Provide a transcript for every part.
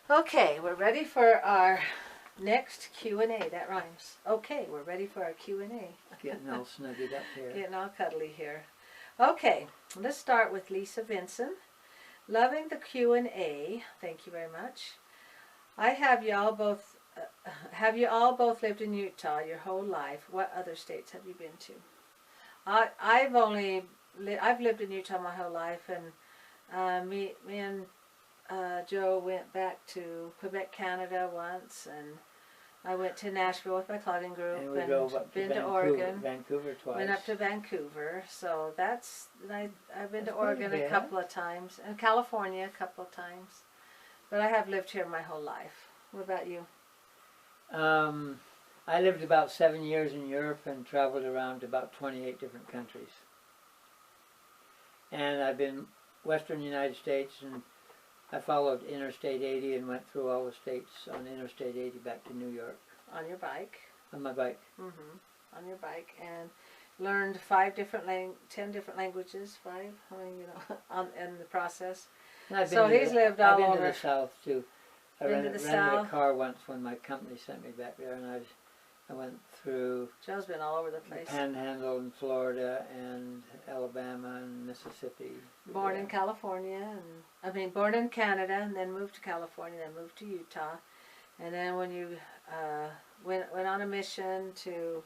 Okay, we're ready for our next Q&A. That rhymes. Okay, we're ready for our Q&A. Getting all snuggled up here. Getting all cuddly here. Okay, let's start with Lisa Vinson. Loving the Q&A. Thank you very much. Have you all both lived in Utah your whole life? What other states have you been to? I've lived in Utah my whole life, and me and Joe went back to Quebec, Canada once, and I went to Nashville with my clogging group, And we drove up to been Vancouver, to Oregon, Vancouver twice. went up to Vancouver. So I've been to That's Oregon pretty a good. couple of times, and California a couple of times. But I have lived here my whole life. What about you? I lived about 7 years in Europe and traveled around to about 28 different countries. And I've been Western United States, and I followed Interstate 80 and went through all the states on Interstate 80 back to New York. On your bike? On my bike. Mm-hmm. On your bike, and learned 10 different languages. 5? I mean, in the process. So he's lived all over. I've been to the South too. I rented South. a car once when my company sent me back there, and I went through Joe's been all over the place. the Panhandle in Florida and Alabama and Mississippi. Born in California, born in Canada, and then moved to California, then moved to Utah, and then when you went on a mission to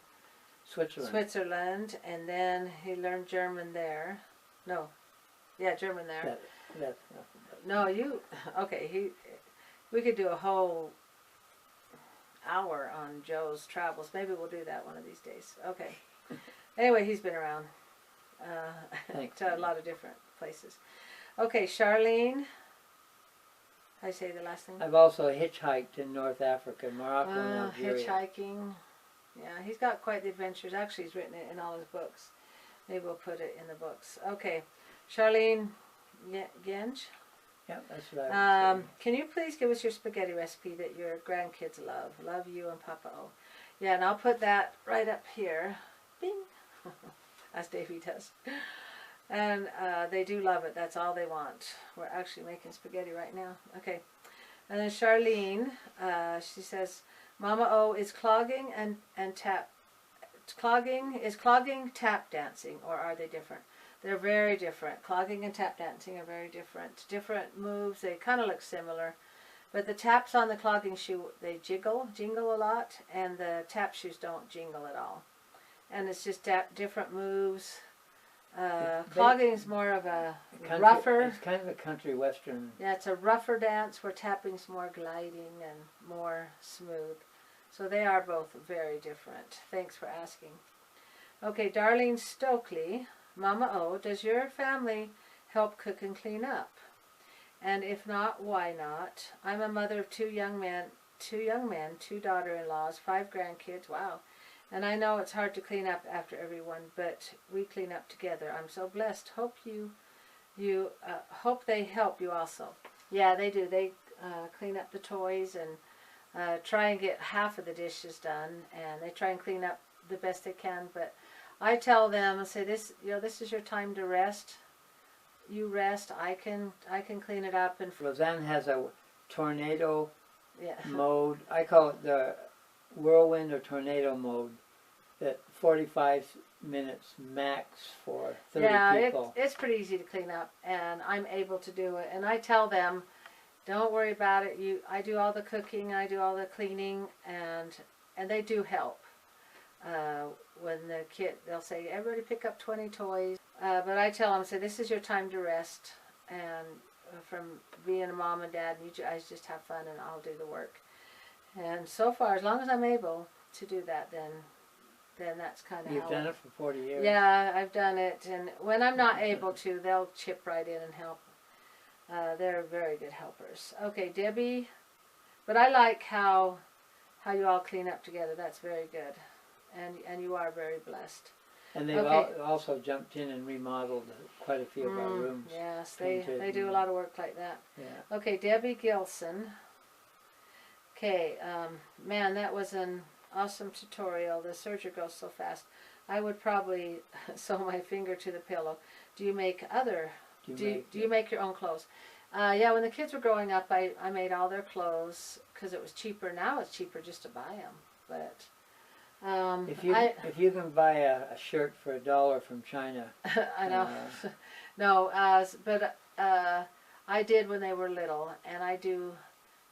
Switzerland, and then he learned German there. German there. That's nothing but No, we could do a whole hour on Joe's travels. Maybe we'll do that one of these days. Okay. Anyway, he's been around to a lot of different places. Okay, Charlene. How do you say the last name? I've also hitchhiked in North Africa, Morocco, and Algeria. Hitchhiking. Yeah, he's got quite the adventures. Actually, he's written it in all his books. Maybe we'll put it in the books. Okay, Charlene Genge. Yeah, that's what I would say. Can you please give us your spaghetti recipe that your grandkids love? Love you and Papa O. Yeah, and I'll put that right up here. Bing. As Davey does. And they do love it. That's all they want. We're actually making spaghetti right now. Okay. And then Charlene, she says, Mama O, is clogging tap dancing, or are they different? They're very different. Clogging and tap dancing are very different. Different moves. They kind of look similar. But the taps on the clogging shoe, they jingle a lot, and the tap shoes don't jingle at all. And it's just different moves. Clogging is more of a rougher. It's kind of a country western. Yeah, it's a rougher dance where tapping's more gliding and more smooth. So they are both very different. Thanks for asking. Okay, Darlene Stokely. Mama O, does your family help cook and clean up? And if not, why not? I'm a mother of two young men, two daughter-in-laws, 5 grandkids. Wow. And I know it's hard to clean up after everyone, but we clean up together. I'm so blessed. Hope they help you also. Yeah, they do. They clean up the toys and try and get half of the dishes done, and they try and clean up the best they can, but I tell them, I say, this is your time to rest. You rest. I can clean it up. And Lausanne has a tornado mode. I call it the whirlwind or tornado mode. That 45 minutes max for 30 people. Yeah, it's pretty easy to clean up, and I'm able to do it. And I tell them, don't worry about it. I do all the cooking. I do all the cleaning, and they do help. When they'll say, everybody pick up 20 toys. But I tell them, say, this is your time to rest. And from being a mom and dad, you guys just have fun and I'll do the work. And so far, as long as I'm able to do that, then that's kind of You've done it for 40 years. Yeah, I've done it. And when I'm not able to, they'll chip right in and help. They're very good helpers. Okay, Debbie. But I like how you all clean up together. That's very good. And you are very blessed. And they've also jumped in and remodeled quite a few of our rooms. Yes, they do a lot of work like that. Yeah. Okay, Debbie Gilson. Okay, man, that was an awesome tutorial. The serger goes so fast. I would probably sew my finger to the pillow. Do you make Do you make your own clothes? Yeah, when the kids were growing up, I made all their clothes because it was cheaper. Now it's cheaper just to buy them. But if you can buy a shirt for $1 from China, I know. No, but I did when they were little, and I do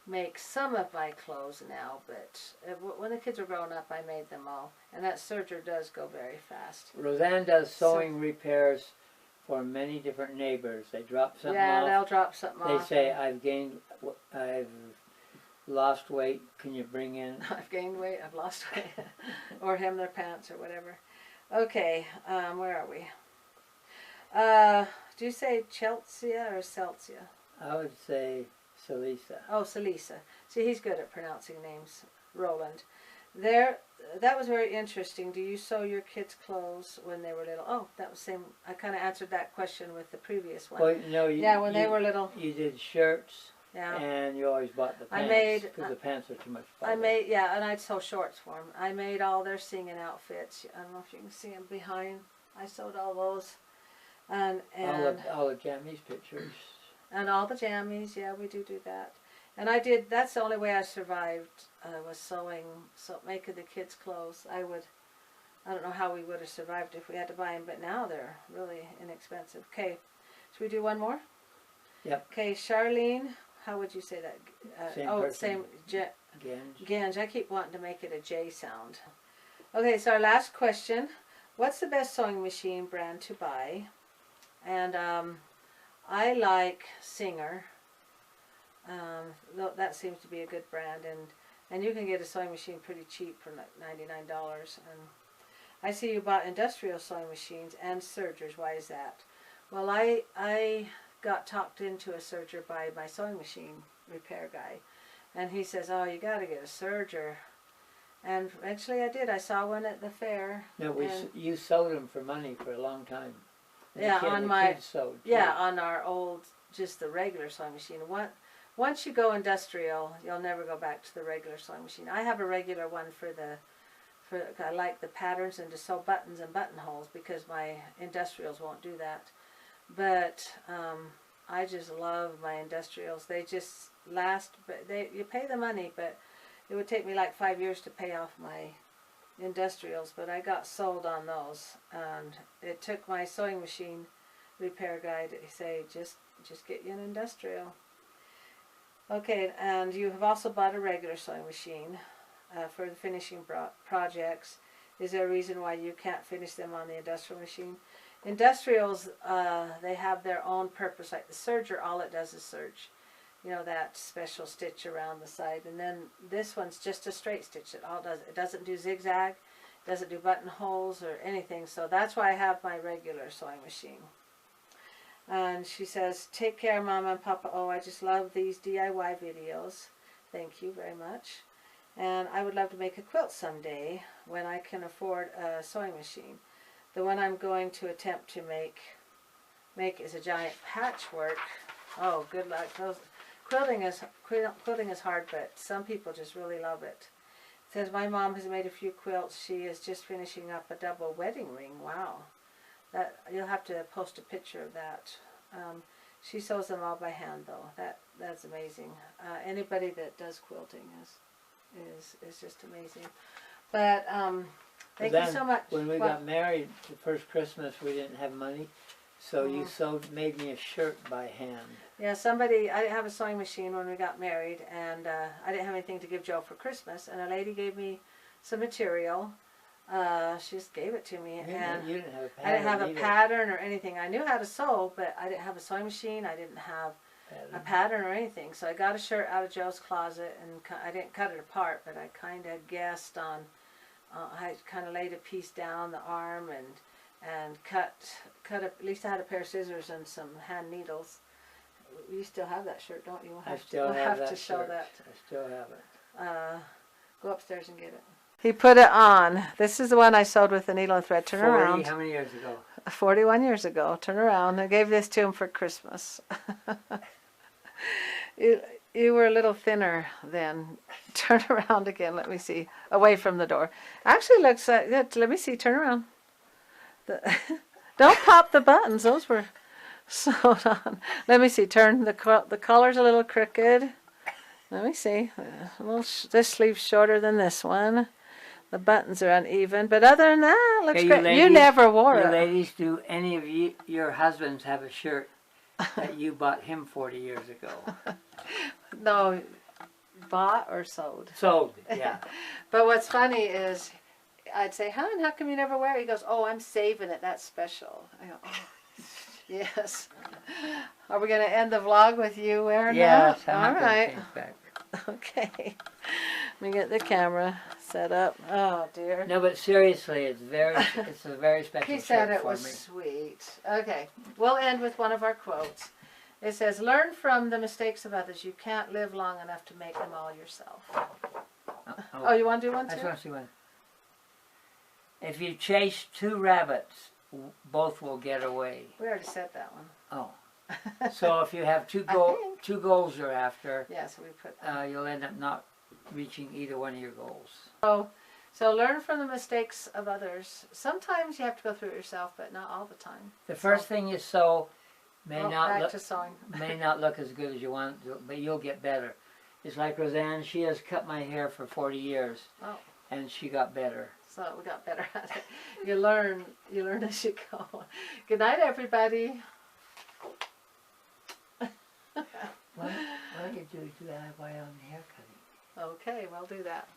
make some of my clothes now. But when the kids were growing up, I made them all, and that serger does go very fast. Roseanne does sewing repairs for many different neighbors. They drop something off. Yeah, they'll drop something They off. say, I've lost weight. Can you bring in? I've gained weight. I've lost weight, or hem their pants or whatever. Okay, where are we? Do you say Chelsea or Celsia? I would say Salisa. Oh, Salisa. See, he's good at pronouncing names. Roland. That was very interesting. Do you sew your kids' clothes when they were little? Oh, that was same. I kind of answered that question with the previous one. Well, no, when they were little. You did shirts. Yeah. And you always bought the pants because the pants are too much fun. And I'd sew shorts for them. I made all their singing outfits. I don't know if you can see them behind. I sewed all those. And all the jammies pictures. And all the jammies, yeah, we do that. And that's the only way I survived, was sewing, making the kids' clothes. I don't know how we would have survived if we had to buy them, but now they're really inexpensive. Okay, should we do one more? Yep. Okay, Charlene, how would you say that? Same. Genge. I keep wanting to make it a J sound. Okay, so our last question. What's the best sewing machine brand to buy? And I like Singer. That seems to be a good brand, and you can get a sewing machine pretty cheap for like $99. And I see you bought industrial sewing machines and sergers. Why is that? Well, I got talked into a serger by my sewing machine repair guy, and he says, "Oh, you got to get a serger." And eventually I did. I saw one at the fair. No, you sold them for money for a long time. And yeah, on our old, just the regular sewing machine. Once you go industrial, you'll never go back to the regular sewing machine. I have a regular one I like the patterns and to sew buttons and buttonholes because my industrials won't do that. But I just love my industrials. They just last, but you pay the money, but it would take me like 5 years to pay off my industrials, but I got sold on those, and it took my sewing machine repair guy to say, just get you an industrial. Okay, and you have also bought a regular sewing machine for the finishing projects. Is there a reason why you can't finish them on the industrial machine? Industrials, they have their own purpose, like the serger, all it does is serge. You know, that special stitch around the side, and then this one's just a straight stitch. It doesn't do zigzag, doesn't do buttonholes or anything, so that's why I have my regular sewing machine. And she says, "Take care, Mama and Papa. Oh, I just love these DIY videos. Thank you very much. And I would love to make a quilt someday when I can afford a sewing machine. The one I'm going to attempt to make is a giant patchwork." Oh, good luck. Quilting is hard, but some people just really love it. It says, "My mom has made a few quilts. She is just finishing up a double wedding ring." Wow. You'll have to post a picture of that. She sews them all by hand, though. That's amazing. Anybody that does quilting is just amazing. But thank you so much. When we got married, the first Christmas, we didn't have money. So you made me a shirt by hand. Yeah, I didn't have a sewing machine when we got married, and I didn't have anything to give Joe for Christmas, and a lady gave me some material. She just gave it to me, and you didn't have a pattern. I didn't have a pattern or anything. I knew how to sew, but I didn't have a sewing machine. I didn't have a pattern or anything. So I got a shirt out of Joe's closet, and I didn't cut it apart, but I kind of guessed on. I kind of laid a piece down the arm and cut at least I had a pair of scissors and some hand needles. You still have that shirt, don't you? I still have that to show shirt. that. I still have it. Go upstairs and get it. He put it on. This is the one I sewed with the needle and thread. Turn 40, around. How many years ago? 41 years ago. Turn around. I gave this to him for Christmas. You were a little thinner then. Turn around again. Let me see. Away from the door. Actually looks let me see. Turn around. Don't pop the buttons. Those were So hold on. Let me see. Turn the collar's a little crooked. Let me see. This sleeve's shorter than this one. The buttons are uneven, but other than that, it looks great. Ladies, you never wore it. Ladies, do any of your husbands have a shirt that you bought him 40 years ago? No, bought or sold? Sold, yeah. But what's funny is, I'd say, "Hon, how come you never wear it?" He goes, "Oh, I'm saving it. That's special." I go, "Oh, yes." Are we going to end the vlog with you wearing that? Yes, All right. Okay. Let me get the camera set up. Oh dear. No, but seriously, it's a very special He said shirt it for was me. sweet. Okay, we'll end with one of our quotes. It says, "Learn from the mistakes of others. You can't live long enough to make them all yourself." Oh, you want to do one too? I just want to see one. If you chase 2 rabbits, both will get away. We already said that one. Oh. So if you have two goals you're after, yes, we put you'll end up not reaching either one of your goals. So learn from the mistakes of others. Sometimes you have to go through it yourself, but not all the time. The first thing you sow may not look as good as you want it to, but you'll get better. It's like Roseanne. She has cut my hair for 40 years, and she got better. So we got better at it. You learn as you go. Good night, everybody. Why don't you do that while I'm hair cutting? Okay, we'll do that.